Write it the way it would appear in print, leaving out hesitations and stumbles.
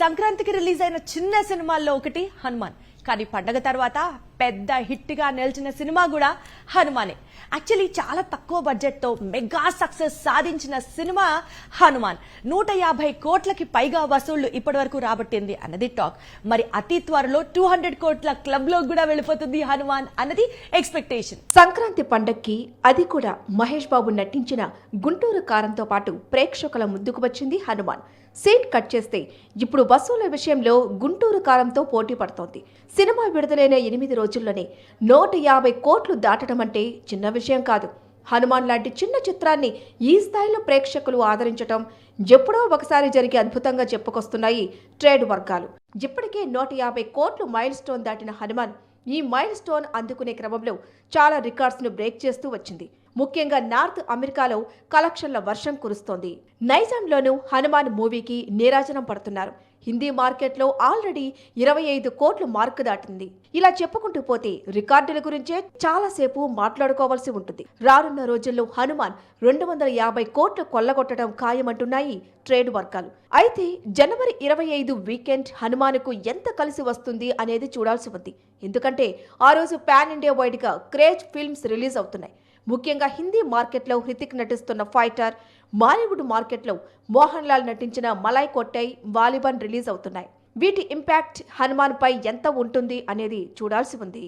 సంక్రాంతికి రిలీజ్ అయిన చిన్న సినిమాల్లో ఒకటి హనుమాన్. కానీ పండగ తర్వాత పెద్ద హిట్ గా నిలిచిన సినిమా కూడా హనుమానే. యాక్చువల్లీ చాలా తక్కువ బడ్జెట్ తో మెగా సక్సెస్ సాధించిన సినిమా హనుమాన్. 150 కోట్లకి పైగా వసూళ్లు ఇప్పటి వరకు రాబట్టింది అన్నది టాక్. మరి అతి త్వరలో 200 కోట్ల క్లబ్ లో కూడా వెళ్ళిపోతుంది హనుమాన్ అన్నది ఎక్స్పెక్టేషన్. సంక్రాంతి పండక్కి అది కూడా మహేష్ బాబు నటించిన గుంటూరు కారంతో పాటు ప్రేక్షకుల ముందుకు వచ్చింది హనుమాన్. సీన్ కట్ చేస్తే ఇప్పుడు వసూళ్ల విషయంలో గుంటూరు కారంతో పోటీ పడుతోంది. సినిమా విడుదలైన 8 రోజుల్లోనే 150 కోట్లు దాటడం అంటే చిన్న విషయం కాదు. హనుమాన్ లాంటి చిన్న చిత్రాన్ని ఈ స్థాయిలో ప్రేక్షకులు ఆదరించడం ఎప్పుడో ఒకసారి జరిగి అద్భుతంగా చెప్పుకొస్తున్నాయి ట్రేడ్ వర్గాలు. ఇప్పటికే 150 కోట్లు మైల్ స్టోన్ దాటిన హనుమాన్ ఈ మైల్ స్టోన్ అందుకునే క్రమంలో చాలా రికార్డ్స్ ను బ్రేక్ చేస్తూ వచ్చింది. ముఖ్యంగా నార్త్ అమెరికాలో కలెక్షన్ల వర్షం కురుస్తోంది. నైజాంలోనూ హనుమాన్ మూవీకి నీరాజనం పడుతున్నారు. హిందీ మార్కెట్లో ఆల్రెడీ 25 కోట్లు మార్కు దాటింది. ఇలా చెప్పుకుంటూ పోతే రికార్డుల గురించే చాలాసేపు మాట్లాడుకోవాల్సి ఉంటుంది. రానున్న రోజుల్లో హనుమాన్ 250 కోట్లు కొల్లగొట్టడం ఖాయమంటున్నాయి ట్రేడ్ వర్గాలు. అయితే జనవరి 25 వీకెండ్ హనుమాన్కు ఎంత కలిసి వస్తుంది అనేది చూడాల్సి ఉంది. ఎందుకంటే ఆ రోజు పాన్ ఇండియా వైడ్ గా క్రేజ్ ఫిల్మ్స్ రిలీజ్ అవుతున్నాయి. ముఖ్యంగా హిందీ మార్కెట్లో హృతిక్ నటిస్తున్న ఫైటర్, బాలీవుడ్ మార్కెట్లో మోహన్ లాల్ నటించిన మలై కొట్టై, వాలిబాన్ రిలీజ్ అవుతున్నాయి. వీటి ఇంపాక్ట్ హనుమాన్ పై ఎంత ఉంటుంది అనేది చూడాల్సి ఉంది.